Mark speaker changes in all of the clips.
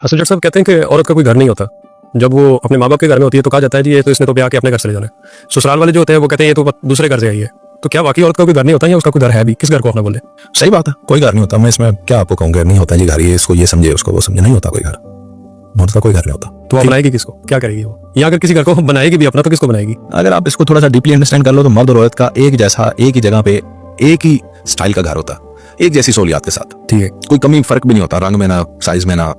Speaker 1: हसन जट साहब कहते हैं कि औरत का कोई घर नहीं होता। जब वो अपने माँ बाप के घर में होती है तो कहा जाता है जी ये तो इसने तो ब्याह के अपने घर चले जाना है। ससुराल वाले जो होते हैं वो कहते हैं ये तो दूसरे घर से आई है। तो क्या वाकई औरत का कोई घर नहीं होता या उसका कोई घर है भी? किस घर को अपना बोले?
Speaker 2: सही बात है, कोई घर नहीं होता। मैं इसमें क्या आपको कहूँ, घर नहीं होता जी, घर ये इसको ये समझे उसको वो समझे, नहीं होता कोई घर। औरत का कोई घर नहीं होता।
Speaker 1: तो वो बनाएगी किसको? क्या करेगी वो? या अगर किसी घर को बनाएगी भी अपना तो किसको बनाएगी?
Speaker 2: अगर आप इसको थोड़ा सा डीपली अंडरस्टैंड कर लो तो मर्द और औरत का एक जैसा, एक ही जगह पे एक ही स्टाइल का घर होता, एक जैसी सहूलियात के साथ।
Speaker 1: ठीक है,
Speaker 2: कोई कमी फर्क भी नहीं होता, रंग में ना, साइज में ना,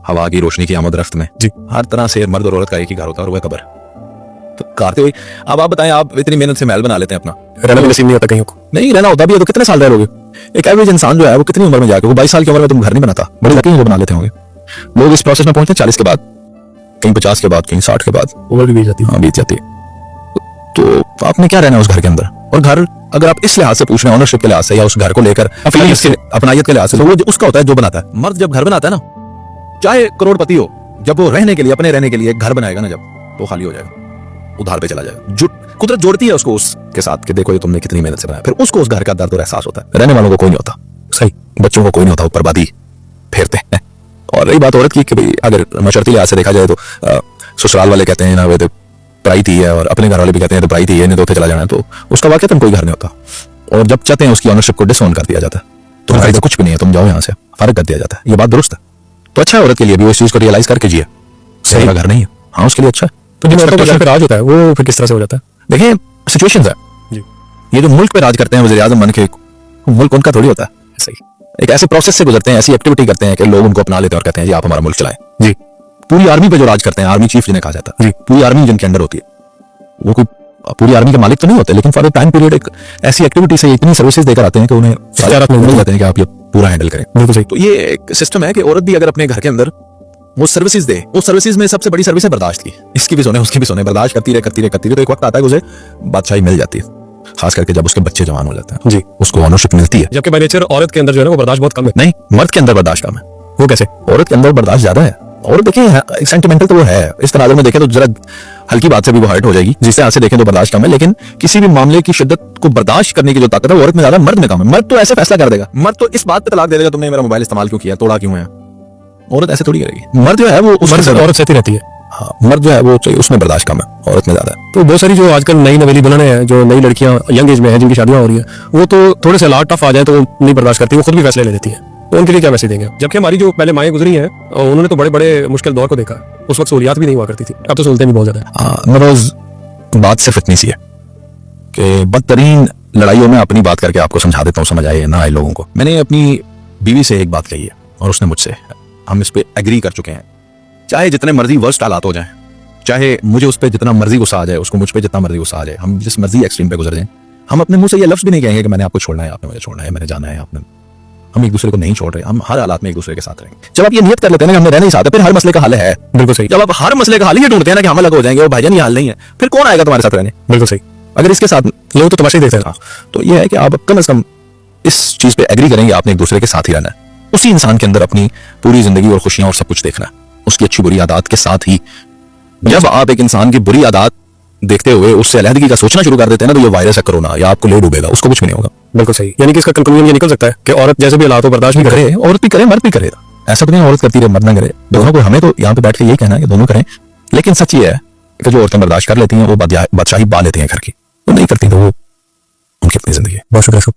Speaker 2: हवा की रोशनी की आमद रफ्त में
Speaker 1: जी।
Speaker 2: हर तरह से मर्द और औरत का एक ही घर होता है और वह कब्र। तो कारते हुए अब आप बताएं, आप इतनी मेहनत से महल बना लेते हैं अपना,
Speaker 1: रहना भी नसीब नहीं होता कहीं को।
Speaker 2: नहीं रहना होता भी है तो कितने साल रह लोगे? एक एवरेज इंसान जो है वो कितनी उम्र में जाके, वो 22 साल की उम्र में तुम घर नहीं बनाता, बड़े लकी जो बना लेते होंगे लोग। इस प्रोसेस में पहुंचते हैं 40 के बाद, कहीं 50 के बाद, कहीं 60 के बाद,
Speaker 1: उम्र भी बीत जाती है।
Speaker 2: हाँ बीत जाती है। तो आपने क्या रहना है उस घर के अंदर? और घर अगर आप इस लिहाज से पूछ रहे हैं, ऑनरशिप के लिहाज से या उस घर को लेकर अपनायत के लिहाज से, तो वो उसका होता है जो बनाता है। मर्द जब घर बनाता है ना, चाहे करोड़पति हो, जब वो रहने के लिए, अपने रहने के लिए एक घर बनाएगा ना, जब तो खाली हो जाएगा, उधार पे चला जाएगा। कुदरत जोड़ती है उसको उसके साथ कि देखो ये तुमने कितनी मेहनत से बनाया। फिर उसको उस घर का दर्द और एहसास होता है। रहने वालों को कोई नहीं होता, सही, बच्चों को कोई नहीं होता, ऊपर बादी फेरते हैं। और रही बात औरत की कि भाई अगर मशर्ती लिहाज से देखा जाए तो ससुराल वाले कहते हैं ना वे तो पराई थी है, और अपने घर वाले भी कहते हैं तो पराई थी है, नहीं तो उठे चला जाना है, तो उसका वाकई कोई घर नहीं होता। और जब चाहते हैं उसकी ऑनरशिप को डिसऑन कर दिया जाता है, तुम्हारा कुछ भी नहीं है, तुम जाओ यहाँ से, फारिग कर दिया जाता है। ये बात दुरुस्त है, तो अच्छा है औरत के लिए भी वो इस चीज को रियलाइज करके जिए, सही घर नहीं है, हाँ उसके लिए अच्छा है।
Speaker 1: तो जिन औरतों पर राज होता है वो फिर किस तरह से हो जाता है?
Speaker 2: देखिए सिचुएशंस है
Speaker 1: जी।
Speaker 2: ये जो मुल्क पे राज करते हैं वज़ीर आज़म बन के, मुल्क उनका थोड़ी होता है।
Speaker 1: सही,
Speaker 2: एक ऐसे प्रोसेस से गुजरते हैं, ऐसी एक्टिविटी करते हैं कि लोग उनको अपना लेते हैं और कहते हैं जी आप हमारा मुल्क चलाएं।
Speaker 1: जी।
Speaker 2: पूरी आर्मी पे जो राज करते हैं, आर्मी चीफ जिन्हें कहा जाता है,
Speaker 1: जी।
Speaker 2: पूरी आर्मी जिनके अंडर होती है, वो कोई पूरी आर्मी के मालिक तो नहीं होते, लेकिन फॉर टाइम पीरियड एक ऐसी एक्टिविटी से इतनी सर्विसेज देकर आते हैं कि उन्हें मिल जाते हैं कि आप ये पूरा हैंडल करें।
Speaker 1: बिल्कुल सही।
Speaker 2: तो ये एक सिस्टम है कि औरत भी अगर अपने घर के अंदर वो सर्विसेज दे, उस सर्विसेज में सबसे बड़ी सर्विस है बर्दाश्त की। इसकी भी सुने, उसकी भी सुने, बर्दाश्त करती रहे, तो एक वक्त आता है उसे बादशाही मिल जाती है, खास करके जब उसके बच्चे जवान हो जाते हैं
Speaker 1: जी,
Speaker 2: उसको ऑनरशिप मिलती है।
Speaker 1: जबकि बाय नेचर औरत के अंदर जो है ना वो बर्दाश्त बहुत कम है।
Speaker 2: नहीं, मर्द के अंदर बर्दाश्त कम है।
Speaker 1: वो कैसे?
Speaker 2: औरत के अंदर बर्दाश्त ज्यादा है। और देखिए सेंटिमेंटल तो वो है, इस तरह में देखें तो जरा हल्की बात से भी वो हर्ट हो जाएगी, जिससे से देखें तो बर्दाश्त कम है, लेकिन किसी भी मामले की शिद्दत को बर्दाश्त करने की जो ताकत है वो औरत में ज्यादा, मर्द में कम है। मर्द तो ऐसे फैसला कर देगा, मर्द तो इस बात पे तलाक दे देगा, तुमने मेरा मोबाइल इस्तेमाल क्यों किया, तोड़ा क्यों है। औरत ऐसे थोड़ी करेगी। मर्द जो है वो
Speaker 1: औरत सहती रहती है।
Speaker 2: हाँ, मर्द जो है वो उसमें बर्दाश्त कम है, औरत में ज्यादा है।
Speaker 1: तो बहुत सारी जो आजकल नई नवेली दुल्हनें हैं, जो नई लड़कियां यंग एज में हैं, जिनकी शादियां हो रही है, वो तो थोड़े से हालात टफ आ जाए तो वो नहीं बर्दाश्त करती, वो खुद भी फैसले ले लेती है। तो उनके लिए क्या मैसेज देंगे? जबकि हमारी जो पहले माएँ गुजरी हैं उन्होंने तो बड़े बड़े मुश्किल दौर को देखा, उस वक्त सहूलियात भी नहीं हुआ करती थी, अब तो सहूलतें भी बहुत ज्यादा है।
Speaker 2: मरोज बात सिर्फ इतनी सी है कि बदतरीन लड़ाइयों में अपनी बात करके आपको समझा देता हूँ, समझ आए ना आए लोगों को। मैंने अपनी बीवी से एक बात कही है और उसने मुझसे, हम इस पे एग्री कर चुके हैं, चाहे जितने मर्जी वर्स्ट हालात हो जाएं, चाहे मुझे उस पर जितना मर्जी गुस्सा आ जाए, उसको मुझ पर जितना मर्जी गुस्सा आ जाए, हम जिस मर्जी एक्सट्रीम पे गुजर जाएं, हम अपने मुंह से ये लफ्ज भी नहीं कहेंगे कि मैंने आपको छोड़ना है, आपने मुझे छोड़ना है, मैंने जाना है, आपने, हम एक दूसरे को नहीं छोड़ रहे, हम हर हालात में एक दूसरे के साथ रहेंगे। जब आप ये नियत कर लेते हैं ना कि हमने रहना ही साथ है, फिर हर मसले का हल है।
Speaker 1: बिल्कुल सही।
Speaker 2: जब आप हर मसले का हल ये ढूंढते हैं ना कि हम अलग हो जाएंगे और भाईजान ये हाल नहीं है, फिर कौन आएगा तुम्हारे साथ रहने?
Speaker 1: बिल्कुल सही।
Speaker 2: अगर इसके साथ
Speaker 1: लोग तो तमाशा ही देखते हैं।
Speaker 2: तो ये है कि आप कम से कम इस चीज पे एग्री करेंगे, आपने एक दूसरे के साथ ही रहना है, उसी इंसान के अंदर अपनी पूरी जिंदगी और खुशियां और सब कुछ देखना है, उसकी अच्छी बुरी आदत के साथ ही। जब आप एक इंसान की बुरी आदत देखते हुए उससे अलहदगी का सोचना शुरू कर देते हैं ना, तो ये वायरस है कोरोना, या आपको ले डूबेगा, उसको कुछ भी नहीं होगा।
Speaker 1: बिल्कुल सही। यानी कि इसका कंक्लूजन ये निकल सकता है कि औरत जैसे भी हालात हो बर्दाश्त भी करे,
Speaker 2: औरत भी करे, मर्द भी करे, ऐसा तो नहीं औरत करती रहे मर्द ना करे, दोनों को। हमें तो यहाँ पे बैठ के यही कहना है कि दोनों करें, लेकिन सच ये है कि जो औरतें बर्दाश्त कर लेती हैं वो बादशाही पा लेती हैं घर की, वो नहीं करती तो वो उनकी अपनी जिंदगी है।
Speaker 1: बहुत शुक्रिया।